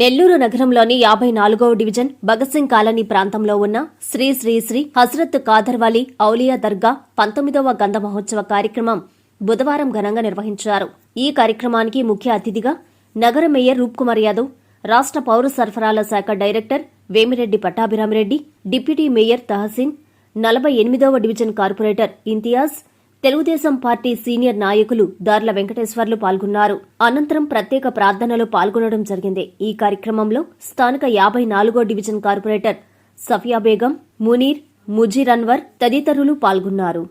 నెల్లూరు నగరంలోని 54వ division Bhagat Singh colony ప్రాంతంలో ఉన్న శ్రీ శ్రీ శ్రీ హజ్రత్ కాదర్వాలి ఔలియా దర్గా 19వ గంధ మహోత్సవ కార్యక్రమం బుధవారం ఘనంగా నిర్వహించారు. ఈ కార్యక్రమానికి ముఖ్య అతిథిగా నగర మేయర్ రూప్ కుమార్ యాదవ్, రాష్ట్ర పౌర సరఫరాల శాఖ director Vemireddy Pattabhiramireddy, deputy mayor Tahaseen, 48వ division corporator Imtiaz, Telugu Desam party senior నాయకులు దార్ల వెంకటేశ్వర్లు పాల్గొన్నారు. అనంతరం ప్రత్యేక ప్రార్థనలో పాల్గొనడం జరిగింది. ఈ కార్యక్రమంలో స్థానిక 54వ డివిజన్ కార్పొరేటర్ సఫియా బేగం, మునీర్, ముజీర్ అన్వర్ తదితరులు పాల్గొన్నారు.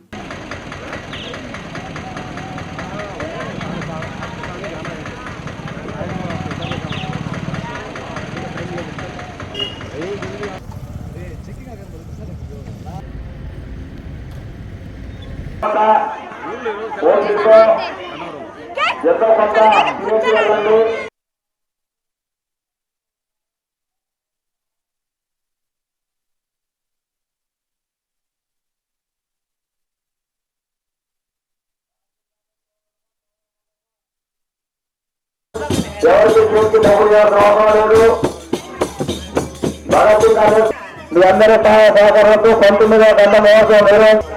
మీ అందరి సహాయ సహకారంతో 19వ గంట మహోత్సవం నిర్వహించారు.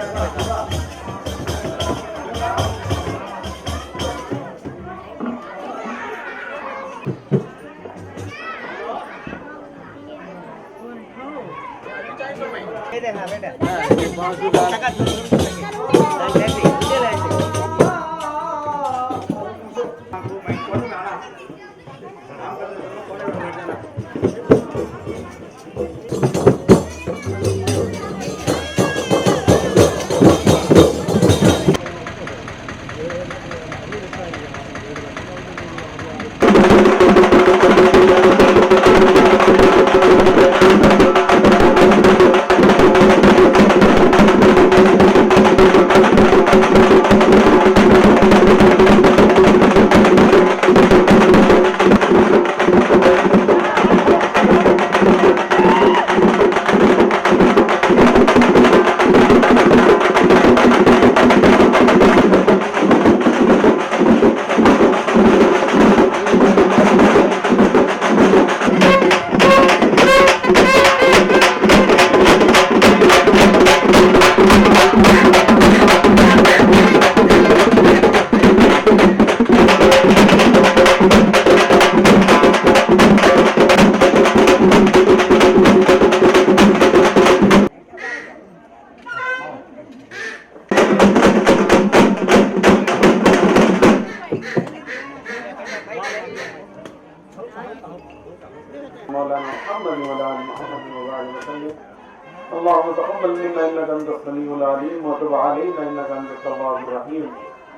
اللهم تقبل منا انك انت السميع العليم وتب علينا انك انت التواب الرحيم.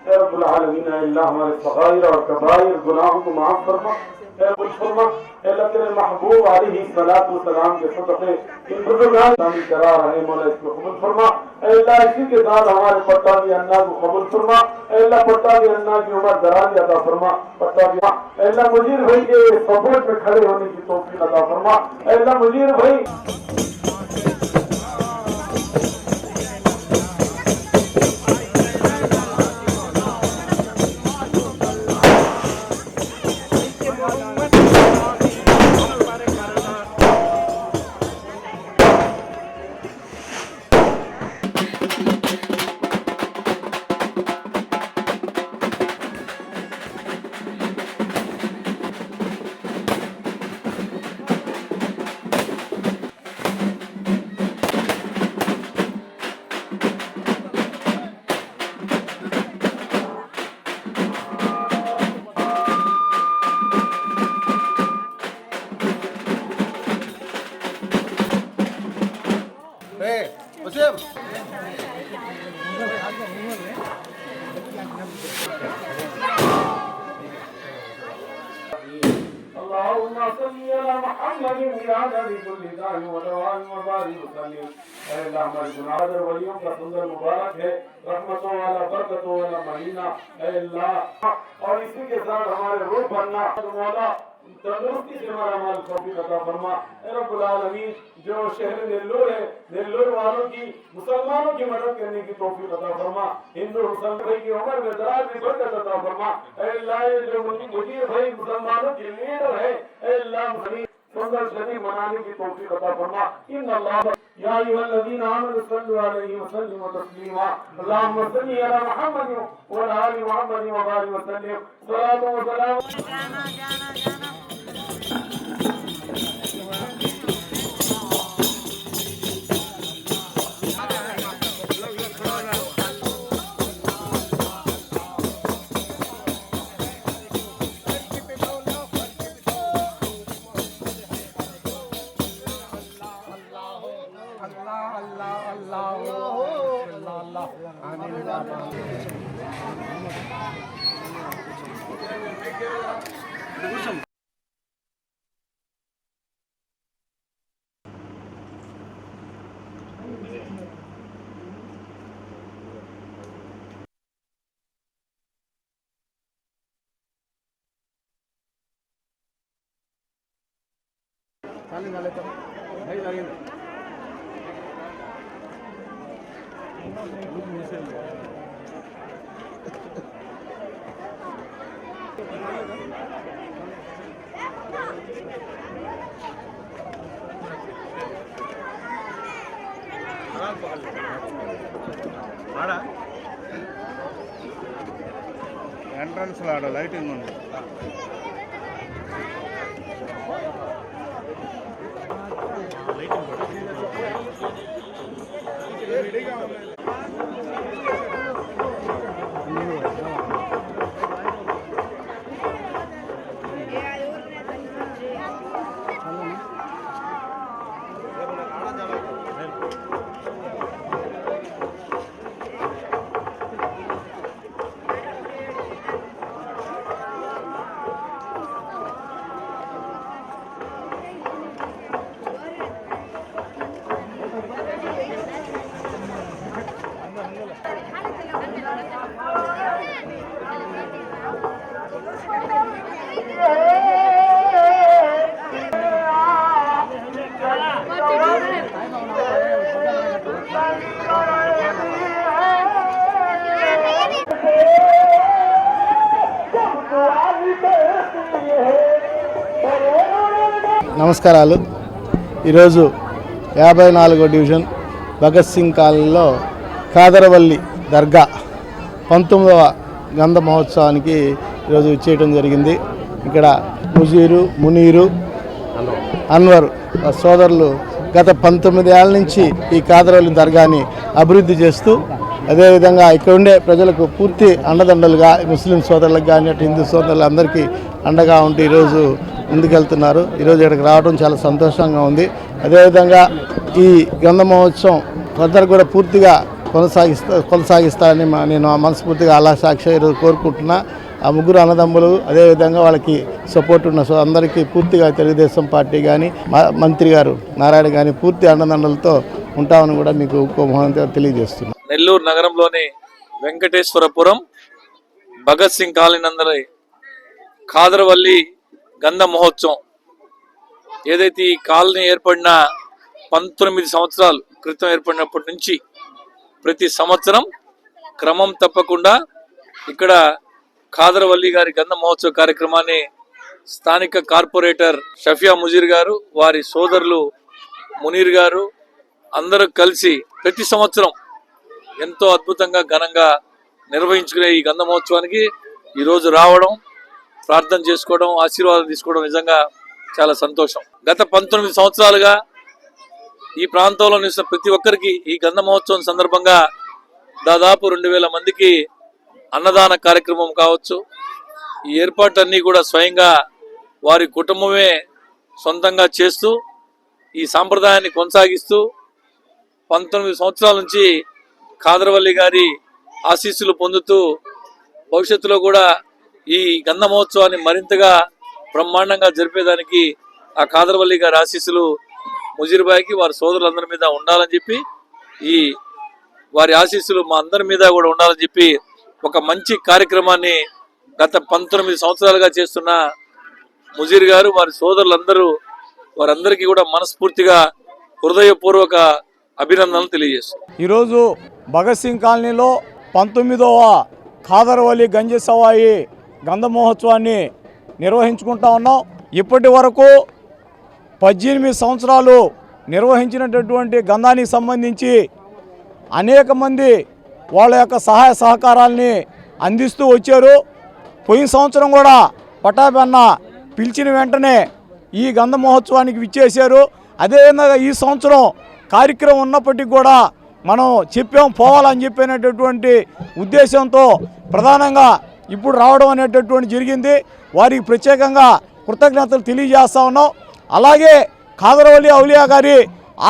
يا رب العالمين الا हमारे सगाइर और कबाइर गुनाहों को माफ फरमा. अल्लाह तेरे महबूब अलैहिस्सलातु वस्सलाम के सदक़े इन बुजुर्गान शामिल करा रहे मौला इसको कबूल फरमा. अल्लाह इसी के साथ हमारे पट्टाभी अन्ना को कबूल फरमा. अल्लाह पट्टाभी अन्ना की उम्र दराज अता फरमा. पट्टाभी अल्लाह मुजीर भाई के सपोर्ट में खड़े होने की तौफीक अता फरमा. अल्लाह मुजीर भाई اللهم صل على محمد بعدد كل داء ودواء وبارك وسلم. अल्लाह हमारे गुनाहगार वलियों का सुंदर मुबारक है, रहमतों वाला बरकतों वाला महीना अल्लाह. और इसी के साथ हमारे रूह बनना मौला तंदुरुस्ती से हमारा माल तौफीक अता फरमा। ऐ रब्बुल आलमीन, जो शहर नेल्लोर है, नेल्लोर वालों की, मुसलमानों की मदद करने की तौफीक अता फरमा। हिंदू मुसलमान भाई की उम्र में दराज में बरकत अता फरमा। ऐ अल्लाह, जो मुझे भाई मुसलमानों के लीडर है, ऐ अल्लाह सुंदर शरीफ मनाने की तौफीक अता फरमा। इन अल्लाह या अय्युहल्लज़ीना आमनु सल्लु अलैहि व सल्लिमु तस्लीमा। अल्लाहुम्मा सल्लि अला मुहम्मद व अला आलि मुहम्मद व बारिक व सल्लिम। सलातु व सलाम। ఎంట్రన్స్ లో ఆడ లైటింగ్ ఉంది. నమస్కారాలు. ఈరోజు 54వ డివిజన్ భగత్ సింగ్ కాలనీలో కాదరవల్లి దర్గా 19వ గంధ మహోత్సవానికి ఈరోజు చేయడం జరిగింది. ఇక్కడ మునీరు అన్వర్ సోదరులు గత 19 ఏళ్ల నుంచి ఈ కాదరవల్లి దర్గాని అభివృద్ధి చేస్తూ, అదేవిధంగా ఇక్కడ ఉండే ప్రజలకు పూర్తి అండదండలుగా ముస్లిం సోదరులకు కానీ అటు హిందూ సోదరులు అందరికీ అండగా ఉంటూ ఈరోజు ముందుకెళ్తున్నారు. ఈరోజు ఇక్కడికి రావడం చాలా సంతోషంగా ఉంది. అదేవిధంగా ఈ గ్రంథ మహోత్సవం అందరూ కూడా పూర్తిగా కొనసాగిస్తారని నేను మనస్ఫూర్తిగా అల్లా సాక్షి ఈరోజు కోరుకుంటున్నా. ఆ ముగ్గురు అన్నదమ్ములు, అదేవిధంగా వాళ్ళకి సపోర్ట్ ఉన్న అందరికీ పూర్తిగా తెలుగుదేశం పార్టీ కానీ మంత్రి గారు నారాయణ కానీ పూర్తి అండదండలతో ఉంటామని కూడా మీకు తెలియజేస్తున్నాను. నెల్లూరు నగరంలోని వెంకటేశ్వరపురం భగత్ సింగ్ కాలనీ నందరి కాదరవల్లి గంధ మహోత్సవం ఏదైతే ఈ కాలనీ ఏర్పడిన 19 సంవత్సరాల క్రితం ఏర్పడినప్పటి నుంచి ప్రతి సంవత్సరం క్రమం తప్పకుండా ఇక్కడ కాదరవల్లి గారి గంధ మహోత్సవ కార్యక్రమాన్ని స్థానిక కార్పొరేటర్ షఫియా ముజీర్ గారు, వారి సోదరులు మునీర్ గారు అందరూ కలిసి ప్రతి సంవత్సరం ఎంతో అద్భుతంగా ఘనంగా నిర్వహించుకునే ఈ గంధ మహోత్సవానికి ఈరోజు రావడం, ప్రార్థన చేసుకోవడం, ఆశీర్వాదం తీసుకోవడం నిజంగా చాలా సంతోషం. గత 19 సంవత్సరాలుగా ఈ ప్రాంతంలో నివసించిన ప్రతి ఒక్కరికి ఈ గంధ మహోత్సవం సందర్భంగా దాదాపు 2000 మందికి అన్నదాన కార్యక్రమం కావచ్చు, ఈ ఏర్పాట్లన్నీ కూడా స్వయంగా వారి కుటుంబమే సొంతంగా చేస్తూ ఈ సాంప్రదాయాన్ని కొనసాగిస్తూ 19 సంవత్సరాల నుంచి కాదరవల్లి గారి ఆశీస్సులు పొందుతూ భవిష్యత్తులో కూడా ఈ గంధ మహోత్సవాన్ని మరింతగా బ్రహ్మాండంగా జరిపేదానికి ఆ కాదరవల్లి గారి ఆశీస్సులు ముజీర్బాయికి వారి సోదరులందరి మీద ఉండాలని చెప్పి, ఈ వారి ఆశీస్సులు మా అందరి మీద కూడా ఉండాలని చెప్పి ఒక మంచి కార్యక్రమాన్ని గత 19 సంవత్సరాలుగా చేస్తున్న ముజీర్ గారు వారి సోదరులందరూ వారందరికీ కూడా మనస్ఫూర్తిగా హృదయపూర్వక అభినందనలు తెలియజేస్తున్నారు. ఈరోజు భగత్ సింగ్ కాలనీలో 19వ ఖాదర్వలి గంజి సవాయి గంధ మహోత్సవాన్ని నిర్వహించుకుంటా ఉన్నాం. ఇప్పటి వరకు 18 సంవత్సరాలు నిర్వహించినటువంటి గంధానికి సంబంధించి అనేక మంది వాళ్ళ యొక్క సహాయ సహకారాలని అందిస్తూ వచ్చారు. పోయిన సంవత్సరం కూడా పటాబెన్న పిలిచిన వెంటనే ఈ గంధ మహోత్సవానికి విచ్చేశారు. అదేవిధంగా ఈ సంవత్సరం కార్యక్రమం ఉన్నప్పటికీ కూడా మనం చెప్పాం పోవాలని చెప్పినటువంటి ఉద్దేశంతో ప్రధానంగా ఇప్పుడు రావడం అనేటటువంటి జరిగింది. వారికి ప్రత్యేకంగా కృతజ్ఞతలు తెలియజేస్తా ఉన్నాం. అలాగే ఖాదర్వలి ఔలియా గారి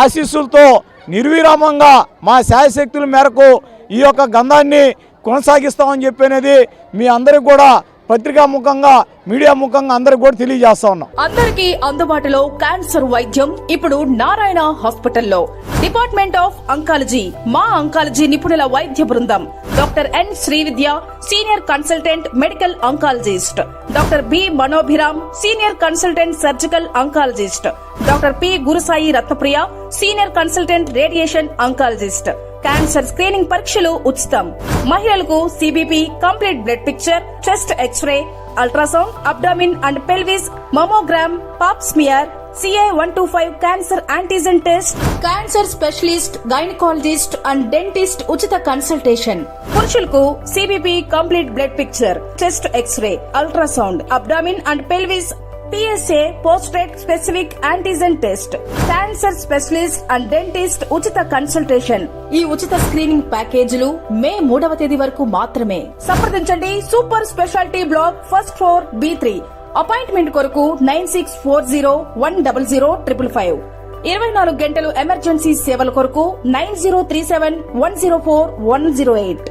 ఆశీస్సులతో నిర్విరామంగా మా శాయశక్తుల మేరకు ఈ యొక్క గంధాన్ని కొనసాగిస్తామని చెప్పనేది మీ అందరికి కూడా పత్రికా ముఖంగా మీడియా ముఖంగా అందరికి కూడా తెలియజేస్తా ఉన్నాం. అందరికీ అందుబాటులో క్యాన్సర్ వైద్యం ఇప్పుడు నారాయణ హాస్పిటల్లో. డిపార్ట్మెంట్ ఆఫ్ అంకాలజీ, మా అంకాలజీ నిపుణుల వైద్య బృందం. Doctor N Srividya, senior consultant medical oncologist. Doctor B Manobhiram, senior consultant surgical oncologist. Doctor P Gurusai Ratnapriya, senior consultant radiation oncologist. Cancer screening పరీక్షలు ఉచితం. మహిళలకు CBP, complete blood picture, chest X ray, ultrasound, abdomen and pelvis, mammogram, Pap smear, CA-125 cancer antigen test, cancer specialist, gynaecologist and dentist ఉచిత consultation. పురుషులకు CBP, complete blood picture, chest X ray, ultrasound, abdomen and pelvis, PSA పోస్ట్రేట్ specific antigen test, cancer specialist and dentist ఉచిత consultation. ఈ ఉచిత screening ప్యాకేజీలు మే 3వ తేదీ వరకు మాత్రమే. సంప్రదించండి super speciality block, first floor, B3. Appointment కొరకు 9640100555. 24 గంటలు ఎమర్జెన్సీ సేవల కొరకు 9037104108.